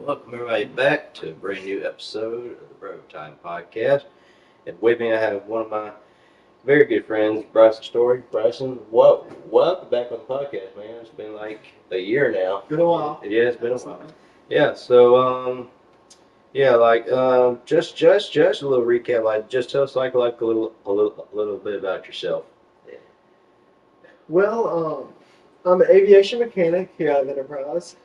Welcome everybody back to a brand new episode of the Bro Time Podcast. And with me I have one of my very good friends, Bryson Storey. Bryson, welcome back on the podcast, man. It's been like a year now. Been a while. Yeah, it's been a while. Yeah, so just a little recap. Like, just tell us like a little bit about yourself. Yeah. Well, I'm an aviation mechanic here at Enterprise.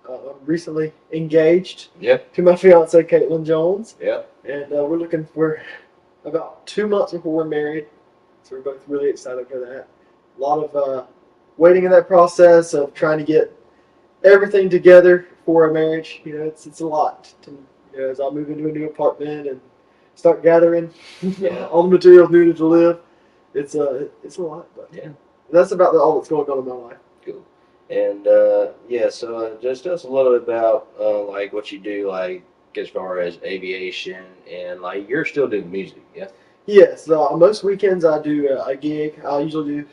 I'm recently engaged Yep. to my fiance, Caitlin Jones, Yep. and we're looking for about 2 months before we're married. So we're both really excited for that. A lot of waiting in that process of trying to get everything together for a marriage. You know, it's a lot. As I move into a new apartment and start gathering all the materials needed to live, it's a lot. But Yeah. that's about all that's going on in my life. Cool. And so just tell us a little bit about like what you do, like as far as aviation, and like you're still doing music, yeah? Yes, most weekends I do a gig. I usually do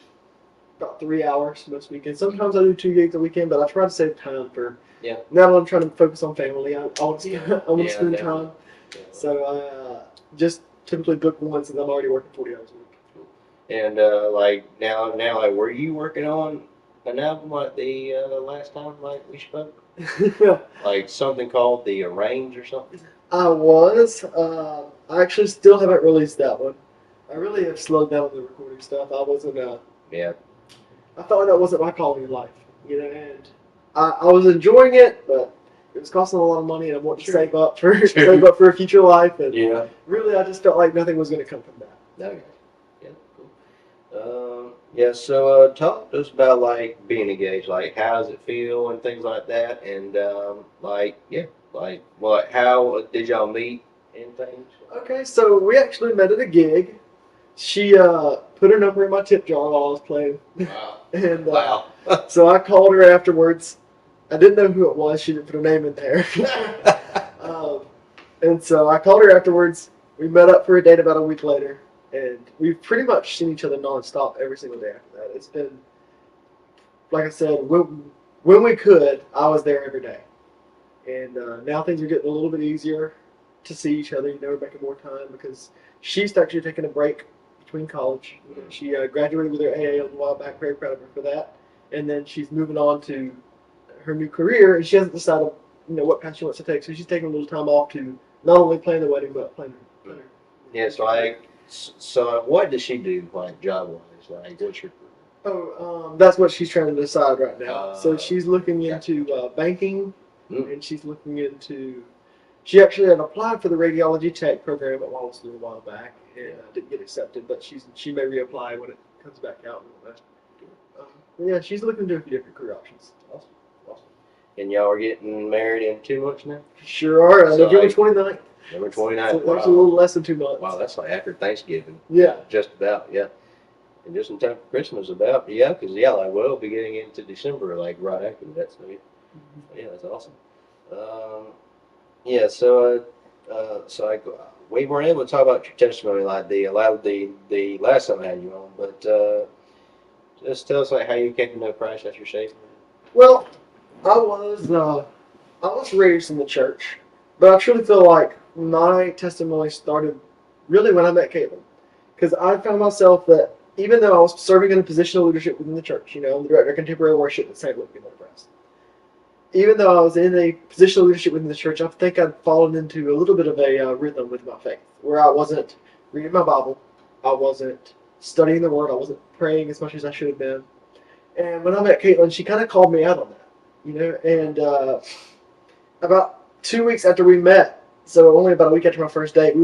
about 3 hours most weekends. Sometimes I do 2 gigs a weekend, but I try to save time for. Yeah. Now that I'm trying to focus on family, I want to Yeah, spend definitely. time. So I just typically book one since I'm already working 40 hours a week. And like now, like were you working on an album like the last time like we spoke? Like something called The Arrange or something? I was. I actually still haven't released that one. I really have slowed down on the recording stuff. I wasn't. Yeah. I felt like that wasn't my calling in life, and I was enjoying it, but it was costing a lot of money, and I wanted to save up for a future life. And Yeah. really, I just felt like nothing was going to come from that. Okay. Yeah. Cool. Yeah. So talk to us about like being engaged. Like how does it feel and things like that. And how did y'all meet and things? Okay, so we actually met at a gig. She put her number in my tip jar while I was playing, Wow. and Wow. so I called her afterwards. I didn't know who it was. She didn't put her name in there. And so I called her afterwards. We met up for a date about a week later, and we've pretty much seen each other nonstop every single day after that. It's been, like I said, when we could, I was there every day. And now things are getting a little bit easier to see each other. We're making more time because she's actually taking a break between college. She graduated with her AA a while back. Very proud of her for that. And then she's moving on to her new career, and she hasn't decided, what path she wants to take. So she's taking a little time off to not only plan the wedding but plan her. Yeah. So what does she do like job wise? Like what's your? That's what she's trying to decide right now. So she's looking Gotcha. into banking, Mm. and she's looking into. She actually had applied for the radiology tech program at Wallace a while back, and didn't get accepted. But she may reapply when it comes back out. Yeah, she's looking into a few different career options. Awesome. And y'all are getting married in 2 months now? Sure are. So, November like, 29th. Number 29. So Wow. that's a little less than 2 months. Wow, that's like after Thanksgiving. Yeah. Just about, yeah. And just in time for Christmas about, yeah, because, yeah, like, we'll be getting into December, like, right after that. So, yeah, that's awesome. We weren't able to talk about your testimony like the last time I had you on, but just tell us, like, how you came to know Christ as your Savior. Well, I was raised in the church, but I truly feel like my testimony started really when I met Caitlin, because I found myself that even though I was serving in a position of leadership within the church, I'm the director of contemporary worship at St. Luke Enterprise. Even though I was in a position of leadership within the church, I think I'd fallen into a little bit of a rhythm with my faith, where I wasn't reading my Bible, I wasn't studying the Word, I wasn't praying as much as I should have been. And when I met Caitlin, she kind of called me out on that, And about 2 weeks after we met, so only about a week after my first date,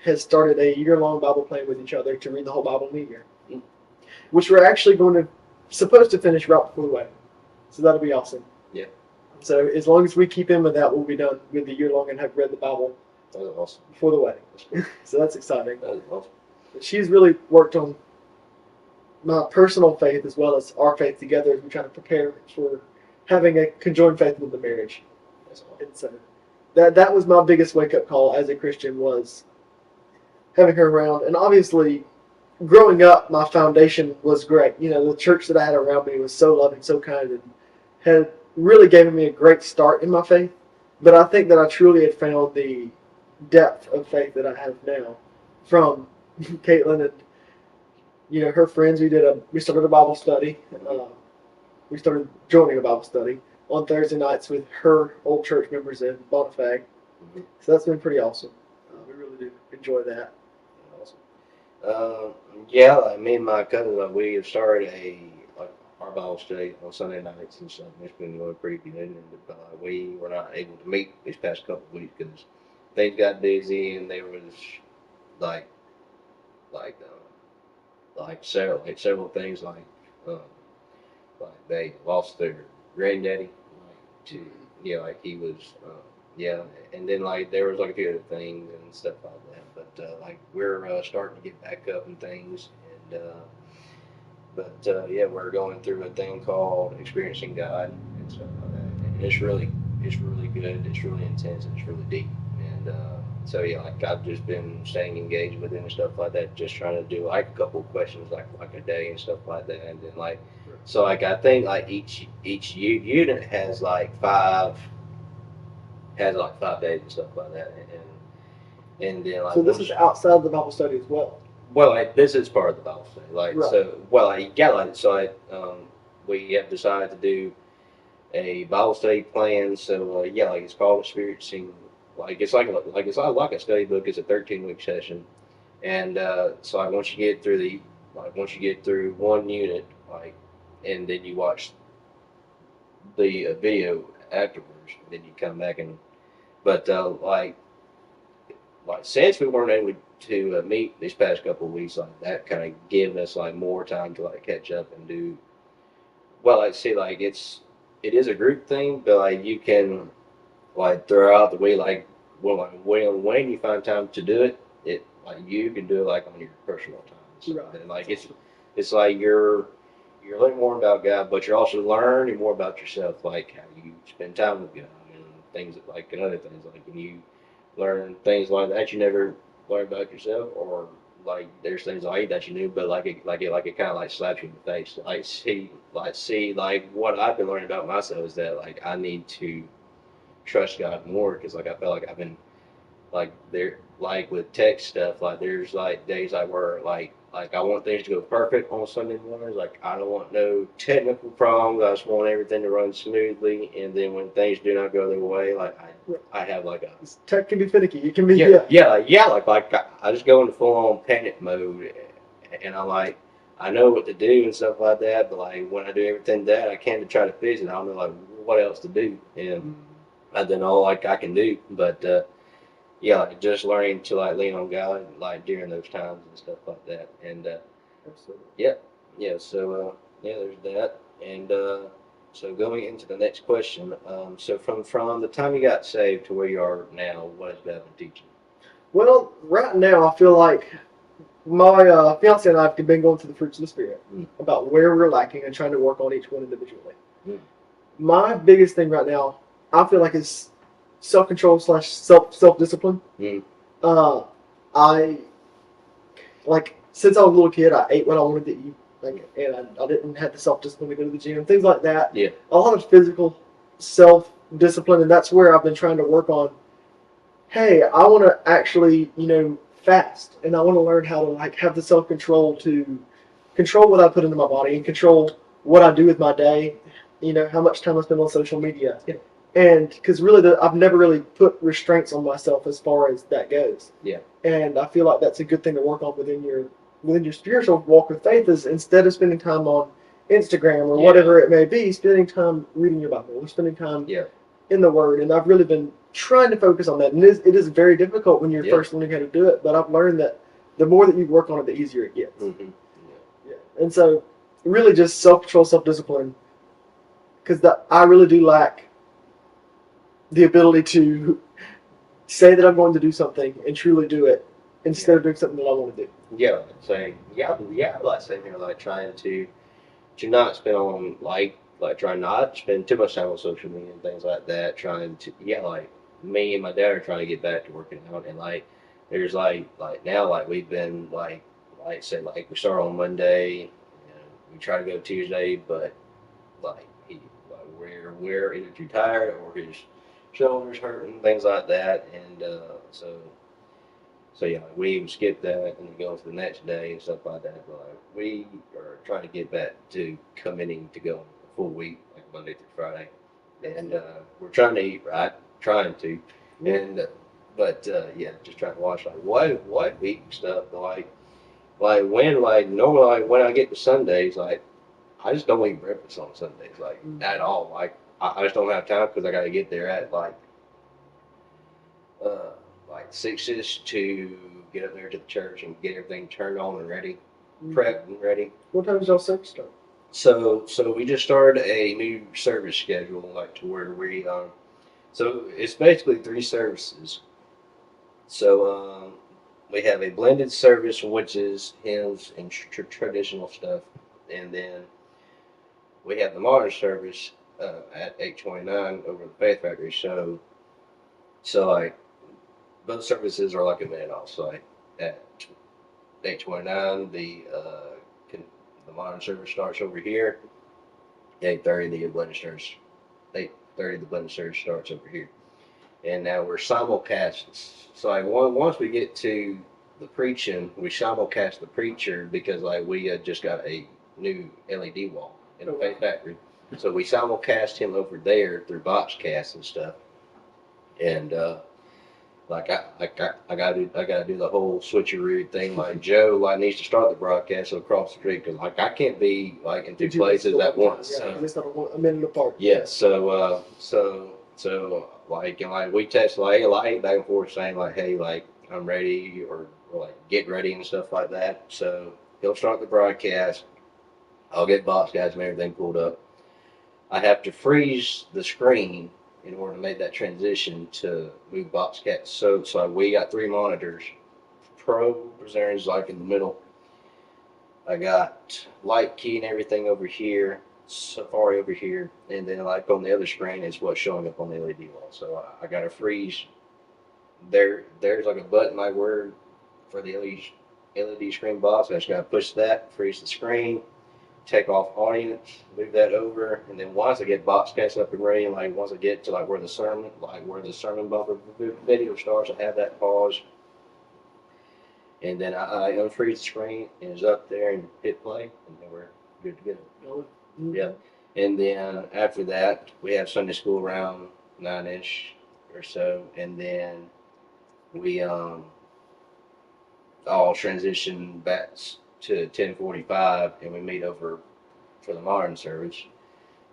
had started a year-long Bible plan with each other to read the whole Bible in a year, which we're actually supposed to finish right before the wedding. So that'll be awesome. Yeah. So as long as we keep in with that, we'll be done with the year-long and have read the Bible That was awesome. before the wedding. So that's exciting. That was awesome. She's really worked on my personal faith as well as our faith together as we try to prepare for having a conjoined faith with the marriage. That's awesome. And so that was my biggest wake-up call as a Christian, was having her around. And obviously, growing up, my foundation was great. The church that I had around me was so loving, so kind, and had really given me a great start in my faith. But I think that I truly had found the depth of faith that I have now from Caitlin and her friends. We started a Bible study. We started joining a Bible study on Thursday nights with her old church members in Bonifag. So that's been pretty awesome. We really do enjoy that. Awesome. Yeah, like me and my cousin, like, we have started our Bible study on Sunday nights and stuff. It's been going pretty good, and we were not able to meet these past couple of weeks because things got busy, and there was like like several things um, like they lost their granddaddy, like to like he was and then like there was like a few other things and stuff like that. But like we're starting to get back up and things, and we're going through a thing called experiencing God and stuff like that, and it's really good, it's really intense, and it's really deep, and like I've just been staying engaged with it and stuff like that, just trying to do like a couple of questions like a day and stuff like that, and then like I think like each unit has like 5 days and stuff like that, and then like So this is outside the Bible study as well. well, like this is part of the Bible study, like Right. so. Well, like yeah, like so. We have decided to do a Bible study plan. So like it's called experiencing. Like it's like a study book. It's a 13-week session, and so like once you get through one unit, like, and then you watch the video afterwards, then you come back and but like since we weren't able to meet these past couple of weeks, like that kind of giving us like more time to like catch up and do well. Like see, like it is a group thing, but like you can like throughout the week, like when you find time to do it, it like you can do it like on your personal time. So, Right. and like it's like you're learning more about God, but you're also learning more about yourself, like how you spend time with God and things like and other things like when you learn things like that you never learned about yourself, or like there's things like that you knew, but it kind of like slaps you in the face. Like see like what I've been learning about myself is that like I need to trust God more because like I felt like I've been like there like with tech stuff, like there's like days I were like I want things to go perfect on Sunday mornings. Like I don't want no technical problems. I just want everything to run smoothly. And then when things do not go their way, like I have like a Tech can be finicky. It can be I just go into full on panic mode, and I know what to do and stuff like that. But like when I do everything that I can to try to fix it, I don't know like what else to do, and I don't know like I can do. But like just learning to like lean on God like during those times and stuff like that. And Absolutely. there's that. And so going into the next question, so from the time you got saved to where you are now, what has God been teaching? Well, right now I feel like my fiance and I have been going through the fruits of the spirit about where we're lacking and trying to work on each one individually. My biggest thing right now, I feel like, is self-control / self-discipline. I like since I was a little kid, I ate what I wanted to eat, and I didn't have the self-discipline to go to the gym, things like that. Yeah. A lot of physical self-discipline, and that's where I've been trying to work on. Hey, I want to actually, fast, and I want to learn how to like have the self-control to control what I put into my body and control what I do with my day. How much time I spend on social media. Yeah. And because really, I've never really put restraints on myself as far as that goes. Yeah. And I feel like that's a good thing to work on within your spiritual walk with faith. Is instead of spending time on Instagram or whatever it may be, spending time reading your Bible or spending time in the Word. And I've really been trying to focus on that. And it is very difficult when you're first learning how to do it. But I've learned that the more that you work on it, the easier it gets. Mm-hmm. Yeah. And so, really, just self-control, self-discipline. Because I really do lack the ability to say that I'm going to do something and truly do it instead of doing something that I want to do. Yeah, saying like sitting here like trying to not spend on like trying not to spend too much time on social media and things like that. Trying to like me and my dad are trying to get back to working out, and like there's like now like we've been like say like we start on Monday, we try to go Tuesday, but like we're either too tired or shoulders hurting, things like that, and so yeah, we even skip that and then go to the next day and stuff like that. But like, we are trying to get back to committing to go a full week, like Monday through Friday, and we're trying to eat right, trying to, and yeah, just trying to watch like what week stuff like when like normally like when I get to Sundays like I just don't eat breakfast on Sundays like at all like I just don't have time because I got to get there at uh, like 6ish to get up there to the church and get everything turned on and ready, prepped and ready. What time does y'all service start? So we just started a new service schedule, like to where so it's basically 3 services. So we have a blended service, which is hymns and traditional stuff, and then we have the modern service at 8:29 over the Faith Factory. So like both services are like a minute off. So like at 8:29, the modern service starts over here. 8:30, the blended service. 8:30, the blended service starts over here. And now we're simulcast. So like once we get to the preaching, we simulcast the preacher because like we just got a new LED wall in the Faith Factory. So we simulcast him over there through Boxcast and stuff. And like I gotta do the whole switcheroo thing. Like Joe like needs to start the broadcast across the street because like I can't be like in 2 places at once. Yeah, So. it's not a minute apart. Yeah. So like and like we text like back and forth saying like hey like I'm ready or like get ready and stuff like that. So he'll start the broadcast. I'll get box guys and everything pulled up. I have to freeze the screen in order to make that transition to move Boxcat. So we got 3 monitors. Pro presenters like in the middle. I got light key and everything over here, Safari over here, and then like on the other screen is what's showing up on the LED wall. So I got to freeze. There's like a button like word for the LED screen box. I just got to push that, freeze the screen, take off audience, move that over, and then once I get Boxcast up and ready, and like once I get to like where the sermon bumper video starts, I have that pause, and then I unfreeze the screen and it's up there and hit play, and then we're good to go. Yeah, and then after that we have Sunday school around 9ish or so, and then we all transition back to 10:45, and we meet over for the modern service,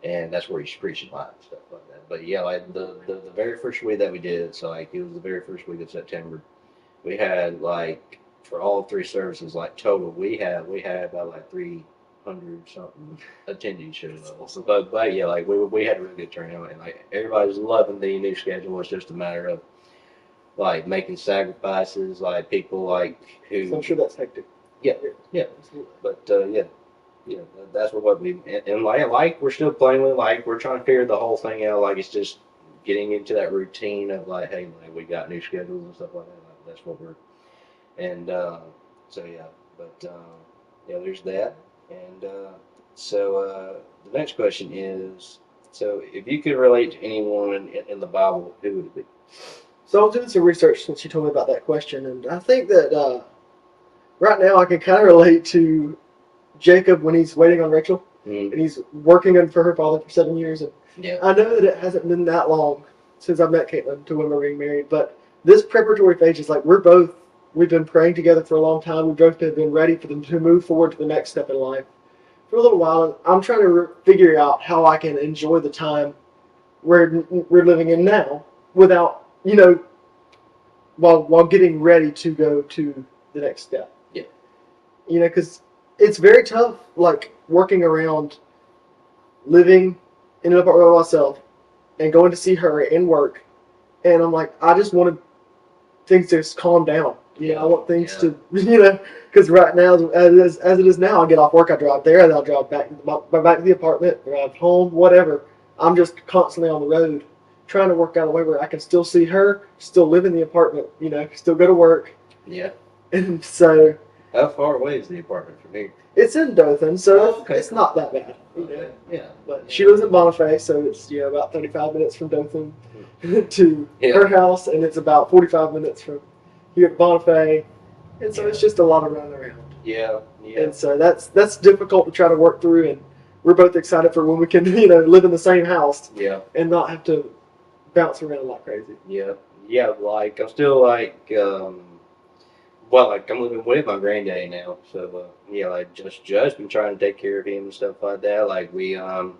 and that's where he's preaching live and stuff like that. But yeah, like the very first week that we did, so like it was the very first week of September, we had like for all 3 services, like total, we had about like 300 something attendees showed up. So, but yeah, like we had a really good turnout, and like everybody's loving the new schedule. It's just a matter of like making sacrifices, like people like who. So I'm sure that's hectic. Yeah, but that's what we and like we're still playing with like we're trying to figure the whole thing out. Like it's just getting into that routine of like, hey, like we got new schedules and stuff like that. Like, that's what we're and so yeah, but yeah, there's that. And so the next question is, so if you could relate to anyone in the Bible, who would it be? So I was doing some research since you told me about that question, and I think that right now I can kind of relate to Jacob when he's waiting on Rachel, and he's working for her father for 7 years. And I know that it hasn't been that long since I met Caitlin to when we're getting married, but this preparatory phase is like we've been praying together for a long time. We've both been ready for them to move forward to the next step in life for a little while. And I'm trying to figure out how I can enjoy the time we're living in now without, while getting ready to go to the next step. Yeah. Because it's very tough, like working around living in an apartment by myself and going to see her and work. And I'm like, I just want things to just calm down. I want things to, because right now, as it is now, I get off work, I drive there, and I'll drive back to the apartment, drive home, whatever. I'm just constantly on the road trying to work out a way where I can still see her, still live in the apartment, still go to work. Yeah. And so. How far away is the apartment from here? It's in Dothan, so it's not that bad. Okay. Yeah. But she lives in Boniface, so it's about 35 minutes from Dothan. to her house, and it's about 45 minutes from here at Bonifay, and so it's just a lot of running around. Yeah. And so that's difficult to try to work through, and we're both excited for when we can live in the same house. Yeah. And not have to bounce around like crazy. Yeah. Yeah. Like I'm still like well, like I'm living with my granddaddy now, so yeah, like just been trying to take care of him and stuff like that. Like we have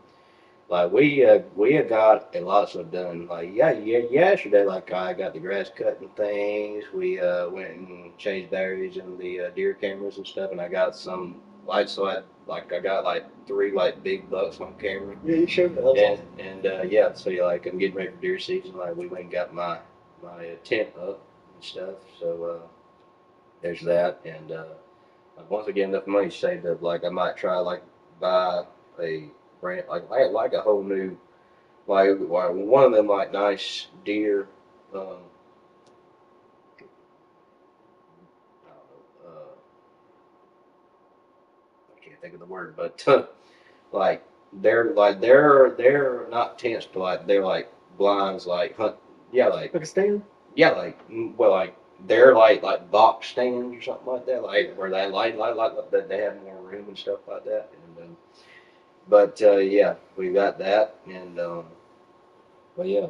got a lot of stuff done. Like yesterday, like I got the grass cut and things. We went and changed batteries in the deer cameras and stuff, and I got some lights. So I got like 3 like big bucks on camera. Yeah, you showed me. And yeah, so yeah, like I'm getting ready for deer season. Like we went and got my tent up and stuff. So there's that, and like once I get enough money saved up, like I might try like buy a brand like a whole new like one of them like nice deer I don't know, I can't think of the word, but they're not tents, but like they're like blinds, like hunt, yeah, like Like a stand? yeah, like well, like they're like box stands or something like that, like where they like that they have more room and stuff like that, and but yeah, we got that, and but yeah,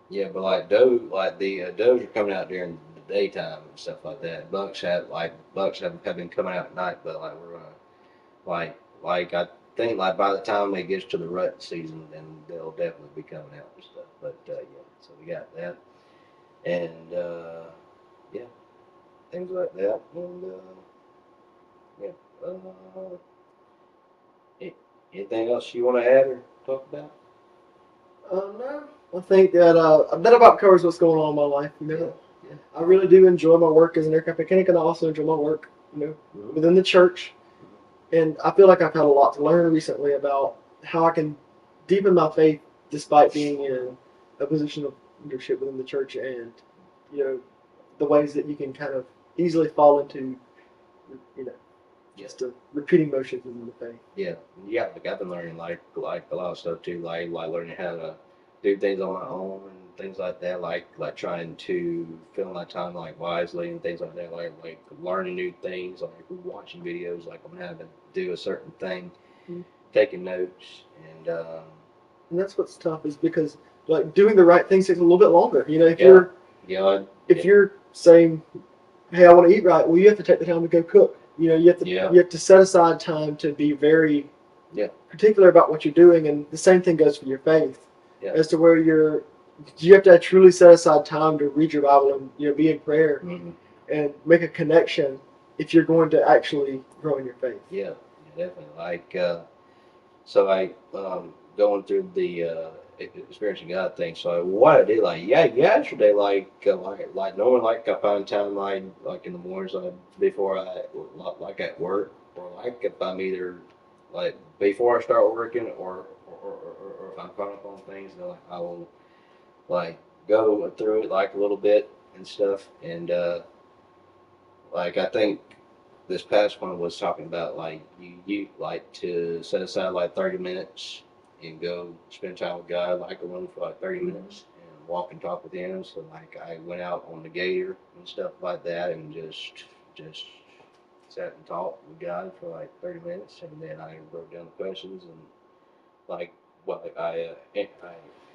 but like like the does are coming out during the daytime and stuff like that. Bucks have been coming out at night, but like we're gonna like I think like by the time it gets to the rut season, then they'll definitely be coming out and stuff. But yeah, so we got that, and yeah, things like that, and yeah. A- Anything else you want to add or talk about? No. I think that about covers what's going on in my life. Yeah. I really do enjoy my work as an aircraft mechanic, and I also enjoy my work, Mhm. within the church. And I feel like I've had a lot to learn recently about how I can deepen my faith despite being in a position of leadership within the church, and the ways that you can kind of easily fall into you know just a repeating motions within the faith. Yeah, yeah. Like I've been learning like a lot of stuff too. Like learning how to do things on my own and things like that. Like trying to fill my time like wisely and things like that. Like learning new things. Like watching videos. Like I'm having to do a certain thing, Mhm. taking notes, and And that's what's tough, is because like doing the right thing takes a little bit longer. If yeah, you're yeah, if you're saying, "Hey, I want to eat right," well, you have to take the time to go cook. Yeah. You have to set aside time to be very Yeah. particular about what you're doing, and the same thing goes for your faith. Yeah. As to where you have to truly set aside time to read your Bible and be in prayer Mhm. and make a connection if you're going to actually grow in your faith. Yeah, definitely. So going through the experiencing God thing. So what I did, like yesterday, like normally, like I find time like in the mornings, like before like at work, or like if I'm either like before I start working, or if I'm caught up on things, then like I will like go through it like a little bit and stuff, and like I think this past one was talking about like you like to set aside like 30 minutes and go spend time with God, like alone for like 30 minutes and walk and talk with Him. So like I went out on the gator and stuff like that and just sat and talked with God for like 30 minutes, and then I wrote down the questions and like I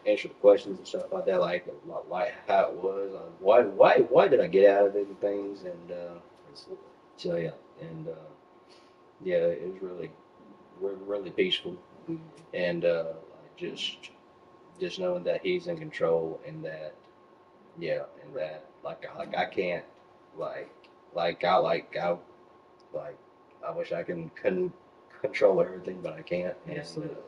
answered the questions and stuff like that, like how it was, why did I get out of it and things, and so yeah, and yeah, it was really peaceful, and just knowing that he's in control, and that yeah, and that like I can't like I like I wish I couldn't control everything, but I can't, and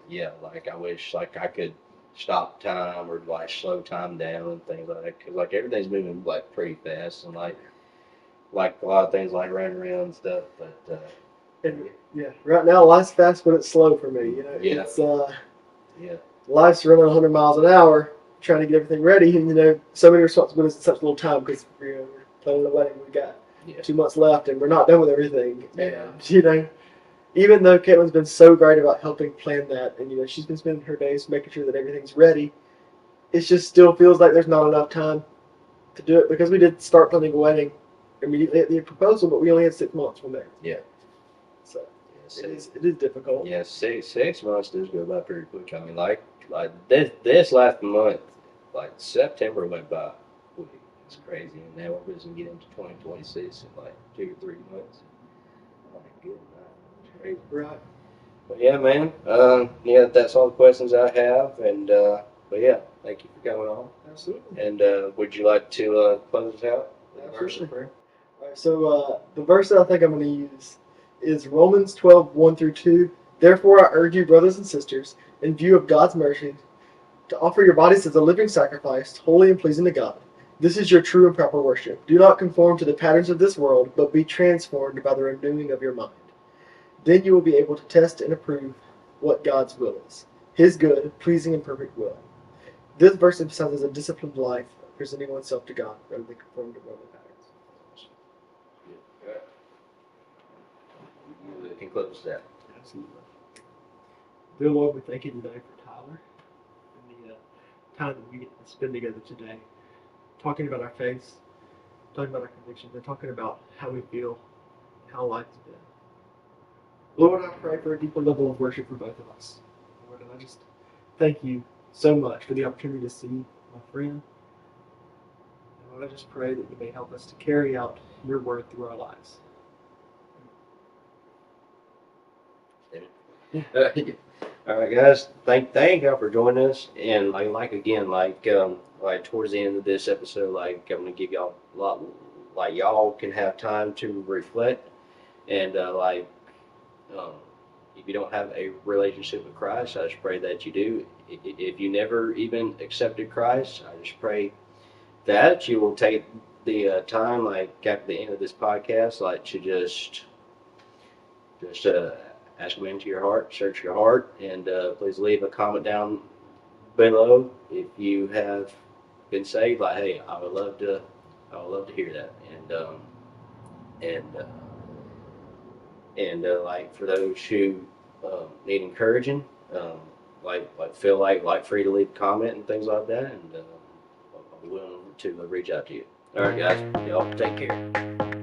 yeah, like I wish like I could stop time or like slow time down and things like that, because like everything's moving like pretty fast, and like a lot of things like running around and stuff, but And yeah, right now life's fast, but it's slow for me. yeah, It's yeah, life's running 100 miles an hour, trying to get everything ready, and so many responsibilities in such little time, because we're planning the wedding. We got yeah, 2 months left, and we're not done with everything. yeah, And even though Caitlin's been so great about helping plan that, and she's been spending her days making sure that everything's ready, it just still feels like there's not enough time to do it because we did start planning a wedding immediately at the proposal, but we only had 6 months from there. Yeah. So Yeah, it is difficult. Yeah, 6 months does go by pretty quick. I mean, like this last month, like September went by quick. It's crazy, and now we're going to get into 2026 in like 2 or 3 months. Oh my goodness, it's crazy. Right. But yeah, man. Yeah, that's all the questions I have, and but yeah, thank you for coming on. Absolutely. And would you like to close us out with a verse of prayer? All right, so the verse that I think I'm going to use is Romans 12:1-2. Therefore, I urge you, brothers and sisters, in view of God's mercy, to offer your bodies as a living sacrifice, holy and pleasing to God. This is your true and proper worship. Do not conform to the patterns of this world, but be transformed by the renewing of your mind. Then you will be able to test and approve what God's will is, His good, pleasing, and perfect will. This verse emphasizes a disciplined life, presenting oneself to God rather than conforming to worldly patterns. You can close that. Absolutely. Dear Lord, we thank you today for Tyler and the time that we get to spend together today, talking about our faith, talking about our convictions, and talking about how we feel, how life's been. Lord, I pray for a deeper level of worship for both of us. Lord, and I just thank you so much for the opportunity to see my friend. And Lord, I just pray that you may help us to carry out your word through our lives. All right, guys. Thank y'all for joining us. And like towards the end of this episode, like I'm gonna give y'all a lot. Like y'all can have time to reflect and um, if you don't have a relationship with Christ, I just pray that you do. If you never even accepted Christ, I just pray that you will take the time, like after the end of this podcast, like to just ask Him into your heart, search your heart, and please leave a comment down below if you have been saved. Like, hey, I would love to hear that, and like for those who need encouraging, um, feel like free to leave a comment and things like that, and I'll be willing to reach out to you. All right, guys, y'all take care.